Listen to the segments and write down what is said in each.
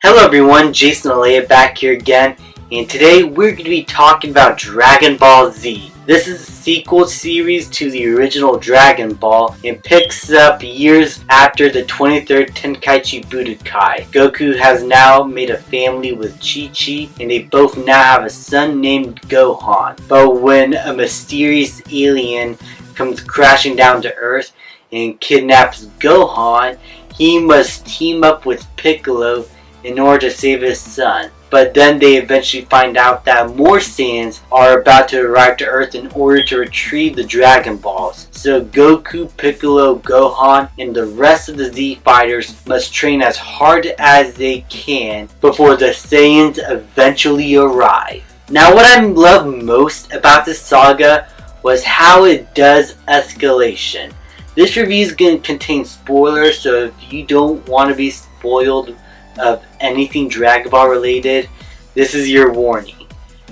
Hello everyone, Jason Alea back here again, and today we're going to be talking about Dragon Ball Z. This is a sequel series to the original Dragon Ball and picks up years after the 23rd Tenkaichi Budokai. Goku has now made a family with Chi-Chi, and they both now have a son named Gohan. But when a mysterious alien comes crashing down to Earth and kidnaps Gohan, he must team up with Piccolo in order to save his son. But then they eventually find out that more Saiyans are about to arrive to Earth in order to retrieve the Dragon Balls. So Goku, Piccolo, Gohan, and the rest of the Z fighters must train as hard as they can before the Saiyans eventually arrive. Now what I love most about this saga was how it does escalation. This review is going to contain spoilers, so if you don't want to be spoiled of anything Dragon Ball related, this is your warning.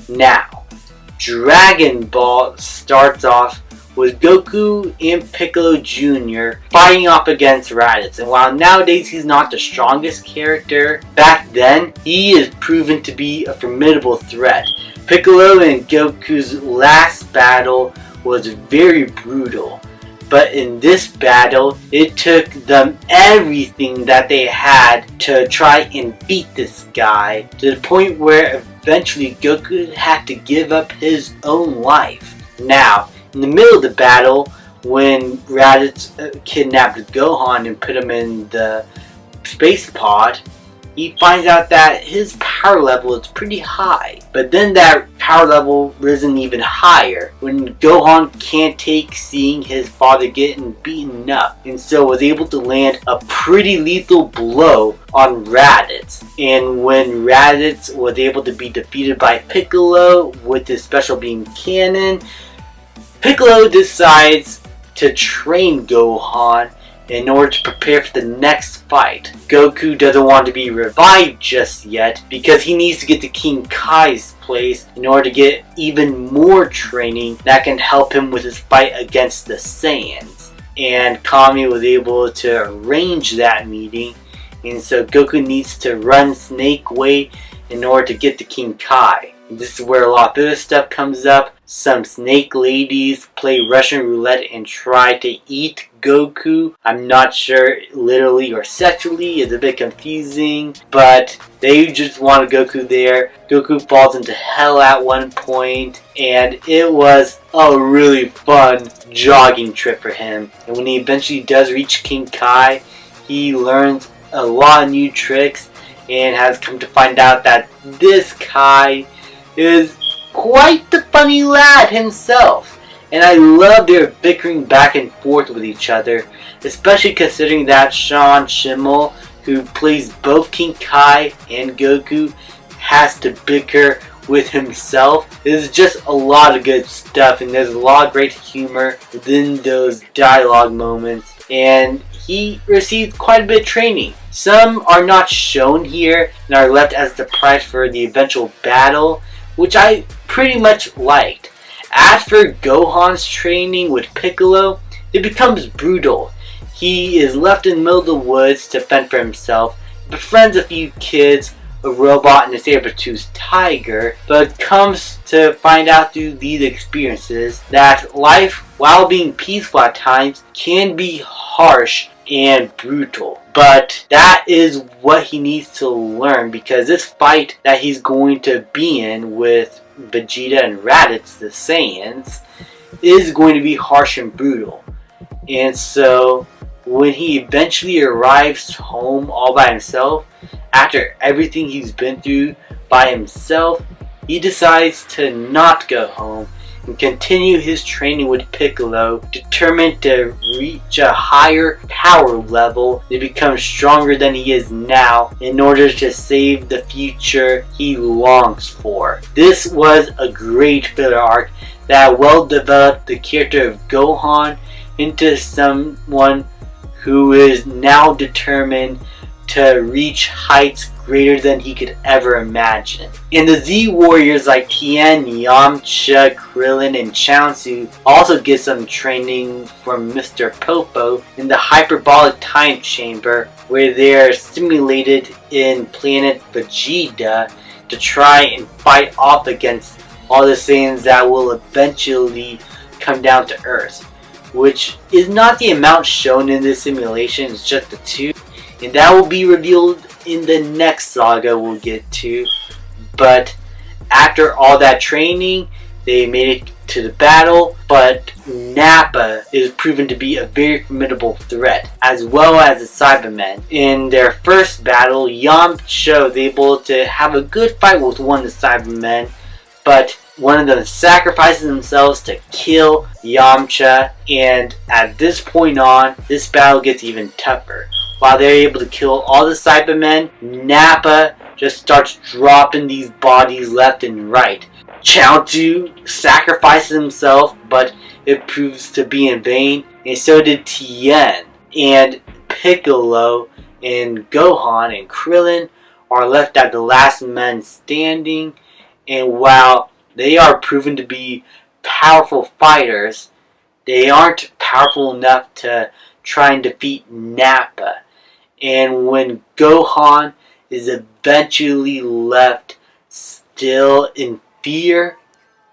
Now, Dragon Ball starts off with Goku and Piccolo Jr. fighting off against Raditz, and while nowadays he's not the strongest character, back then he is proven to be a formidable threat. Piccolo and Goku's last battle was very brutal. But in this battle, it took them everything that they had to try and beat this guy, to the point where eventually Goku had to give up his own life. Now, in the middle of the battle, when Raditz kidnapped Gohan and put him in the space pod, he finds out that his power level is pretty high. But then that power level risen even higher when Gohan can't take seeing his father getting beaten up, and so was able to land a pretty lethal blow on Raditz. And when Raditz was able to be defeated by Piccolo with his special beam cannon, Piccolo decides to train Gohan in order to prepare for the next fight. Goku doesn't want to be revived just yet because he needs to get to King Kai's place in order to get even more training that can help him with his fight against the Saiyans. And Kami was able to arrange that meeting, and so Goku needs to run Snake Way in order to get to King Kai. This is where a lot of other stuff comes up. Some snake ladies play Russian roulette and try to eat Goku. I'm not sure literally or sexually, it's a bit confusing, but they just want Goku there. Goku falls into hell at one point, and it was a really fun jogging trip for him. And when he eventually does reach King Kai, he learns a lot of new tricks and has come to find out that this Kai is quite the funny lad himself. And I love their bickering back and forth with each other, especially considering that Sean Schemmel, who plays both King Kai and Goku, has to bicker with himself. There's just a lot of good stuff, and there's a lot of great humor within those dialogue moments, and he received quite a bit of training. Some are not shown here and are left as the prize for the eventual battle, which I pretty much liked. After Gohan's training with Piccolo, it becomes brutal. He is left in the middle of the woods to fend for himself, befriends a few kids, a robot, and a saber-toothed tiger, but comes to find out through these experiences that life, while being peaceful at times, can be harsh and brutal. But that is what he needs to learn, because this fight that he's going to be in with Vegeta and Raditz, the Saiyans, is going to be harsh and brutal. And so when he eventually arrives home all by himself, after everything he's been through by himself, he decides to not go home and continue his training with Piccolo, determined to reach a higher power level and become stronger than he is now in order to save the future he longs for. This was a great filler arc that well developed the character of Gohan into someone who is now determined to reach heights greater than he could ever imagine. And the Z warriors like Tien, Yamcha, Krillin, and Chaozu also get some training from Mr. Popo in the hyperbolic time chamber, where they are simulated in planet Vegeta to try and fight off against all the Saiyans that will eventually come down to Earth, which is not the amount shown in this simulation, it's just the 2, and that will be revealed in the next saga we'll get to. But after all that training, they made it to the battle, but Nappa is proven to be a very formidable threat, as well as the Cybermen. In their first battle, Yamcha was able to have a good fight with one of the Cybermen, but one of them sacrifices themselves to kill Yamcha, and at this point on, this battle gets even tougher. While they're able to kill all the Cybermen, Nappa just starts dropping these bodies left and right. Chaozu sacrifices himself, but it proves to be in vain, and so did Tien. And Piccolo and Gohan and Krillin are left as the last men standing, and while they are proven to be powerful fighters, they aren't powerful enough to try and defeat Nappa. And when Gohan is eventually left still in fear,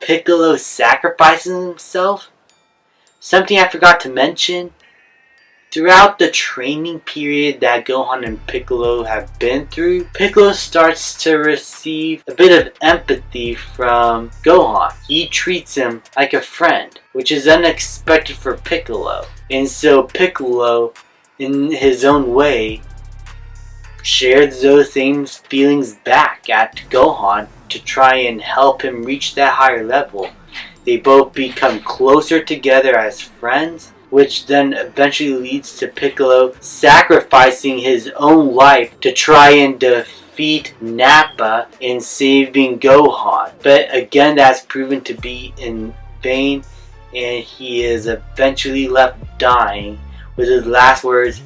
Piccolo sacrifices himself. Something I forgot to mention, throughout the training period that Gohan and Piccolo have been through, Piccolo starts to receive a bit of empathy from Gohan. He treats him like a friend, which is unexpected for Piccolo. And so Piccolo, in his own way, shares those same feelings back at Gohan to try and help him reach that higher level. They both become closer together as friends, which then eventually leads to Piccolo sacrificing his own life to try and defeat Nappa and saving Gohan. But again, that's proven to be in vain, and he is eventually left dying, with his last words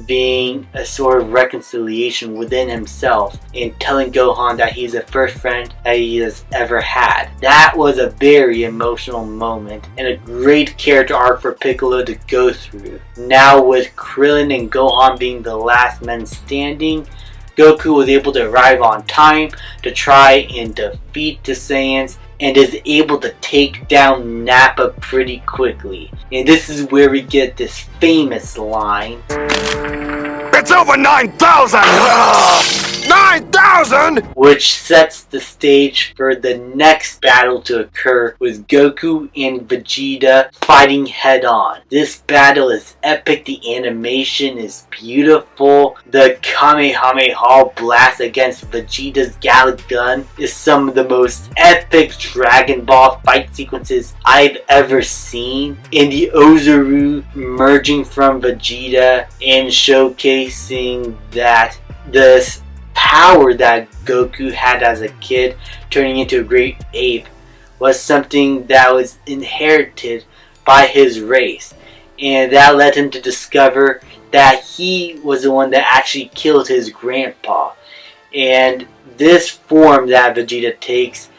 being a sort of reconciliation within himself and telling Gohan that he's the first friend that he has ever had. That was a very emotional moment and a great character arc for Piccolo to go through. Now with Krillin and Gohan being the last men standing, Goku was able to arrive on time to try and defeat the Saiyans and is able to take down Nappa pretty quickly. And this is where we get this famous line. It's over 9,000! 9,000! Which sets the stage for the next battle to occur with Goku and Vegeta fighting head on. This battle is epic, the animation is beautiful, the Kamehameha blast against Vegeta's Gallic gun is some of the most epic Dragon Ball fight sequences I've ever seen. And the Ozaru emerging from Vegeta and showcasing that this power that Goku had as a kid turning into a great ape was something that was inherited by his race, and that led him to discover that he was the one that actually killed his grandpa. And this form that Vegeta takes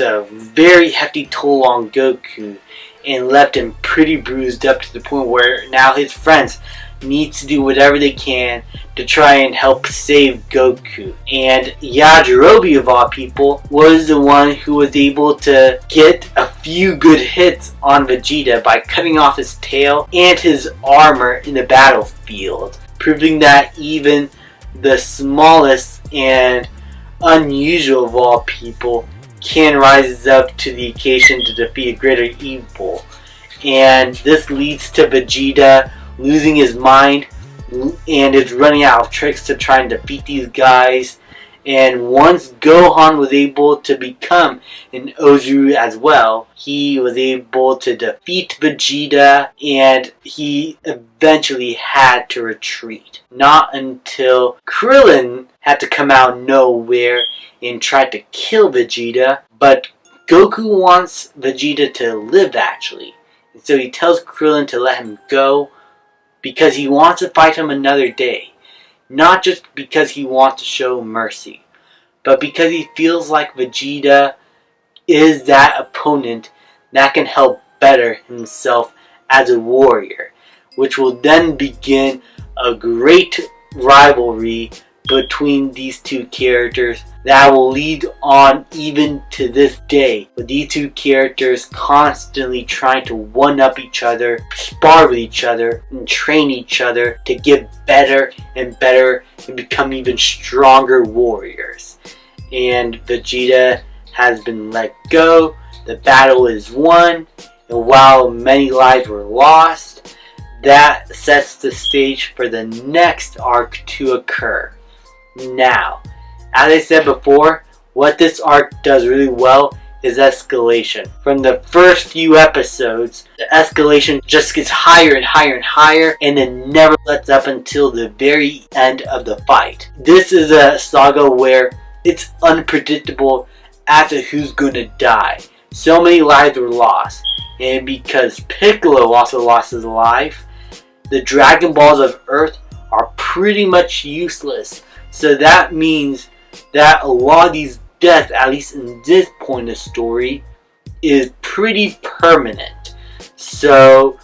a very hefty toll on Goku and left him pretty bruised up to the point where now his friends need to do whatever they can to try and help save Goku. And Yajirobe, of all people, was the one who was able to get a few good hits on Vegeta by cutting off his tail and his armor in the battlefield, proving that even the smallest and unusual of all people can rise up to the occasion to defeat a greater evil. And this leads to Vegeta losing his mind and is running out of tricks to try and defeat these guys. And once Gohan was able to become an Ozaru as well, he was able to defeat Vegeta, and he eventually had to retreat. Not until Krillin had to come out of nowhere and tried to kill Vegeta, but Goku wants Vegeta to live actually. And so he tells Krillin to let him go, because he wants to fight him another day. Not just because he wants to show mercy, but because he feels like Vegeta is that opponent that can help better himself as a warrior, which will then begin a great rivalry between these two characters that will lead on even to this day, with these two characters constantly trying to one-up each other, spar with each other, and train each other to get better and better and become even stronger warriors. And Vegeta has been let go, the battle is won, and while many lives were lost, that sets the stage for the next arc to occur. Now, as I said before, what this arc does really well is escalation. From the first few episodes, the escalation just gets higher and higher and higher, and then never lets up until the very end of the fight. This is a saga where it's unpredictable as to who's gonna die. So many lives were lost, and because Piccolo also lost his life, the Dragon Balls of Earth are pretty much useless. So that means that a lot of these deaths, at least in this point of the story, is pretty permanent. So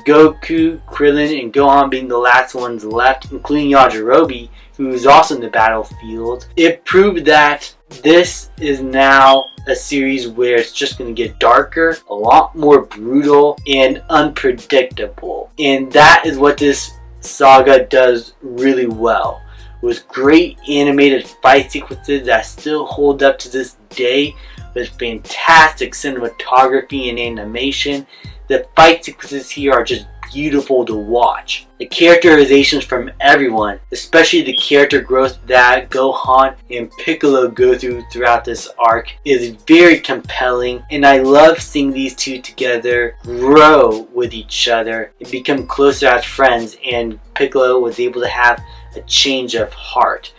Goku, Krillin, and Gohan being the last ones left, including Yajirobe, who is also in the battlefield, it proved that this is now a series where it's just going to get darker, a lot more brutal, and unpredictable. And that is what this saga does really well. With great animated fight sequences that still hold up to this day, with fantastic cinematography and animation. The fight sequences here are just beautiful to watch. The characterizations from everyone, especially the character growth that Gohan and Piccolo go through throughout this arc, is very compelling, and I love seeing these two together grow with each other and become closer as friends, and Piccolo was able to have a change of heart.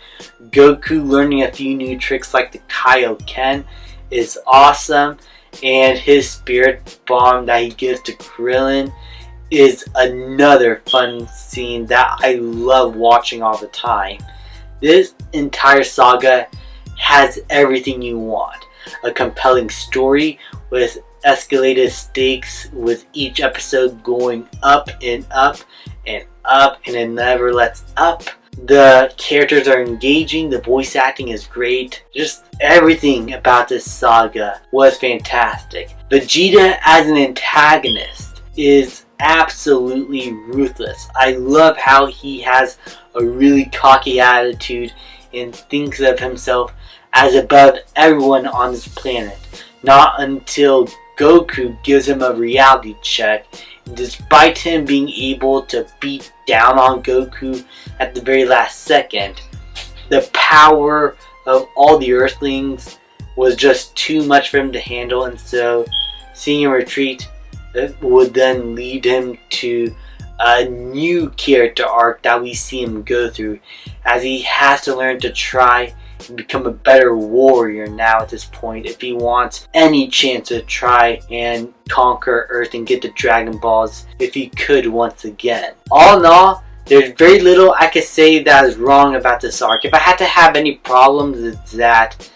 Goku learning a few new tricks like the Kaioken is awesome, and his spirit bomb that he gives to Krillin is another fun scene that I love watching all the time. This entire saga has everything you want. A compelling story with escalated stakes, with each episode going up and up and up, and it never lets up. The characters are engaging, the voice acting is great, just everything about this saga was fantastic. Vegeta as an antagonist is absolutely ruthless. I love how he has a really cocky attitude and thinks of himself as above everyone on this planet. Not until Goku gives him a reality check. Despite him being able to beat down on Goku at the very last second, the power of all the Earthlings was just too much for him to handle, and so seeing him retreat would then lead him to a new character arc that we see him go through, as he has to learn to try and become a better warrior now at this point if he wants any chance to try and conquer Earth and get the Dragon Balls if he could once again. All in all, there's very little I could say that is wrong about this arc. If I had to have any problems, it's that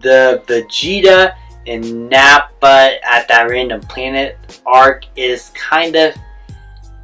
the Vegeta and Nappa at that random planet arc is kind of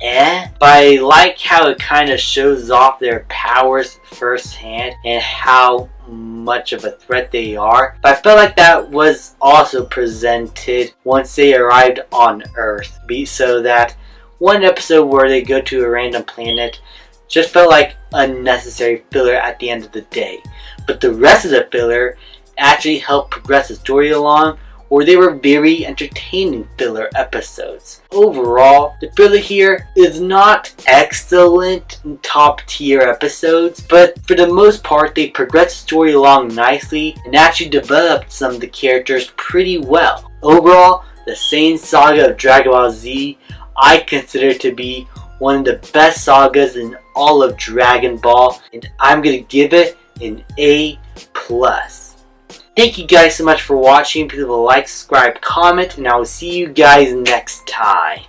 but I like how it kind of shows off their powers firsthand and how much of a threat they are. But I felt like that was also presented once they arrived on Earth, so that one episode where they go to a random planet just felt like unnecessary filler at the end of the day. But the rest of the filler actually helped progress the story along, or they were very entertaining filler episodes. Overall, the filler here is not excellent top tier episodes, but for the most part they progressed the story along nicely and actually developed some of the characters pretty well. Overall, the Saiyan Saga of Dragon Ball Z I consider to be one of the best sagas in all of Dragon Ball, and I'm going to give it an A+. Thank you guys so much for watching. Please like, subscribe, comment, and I will see you guys next time.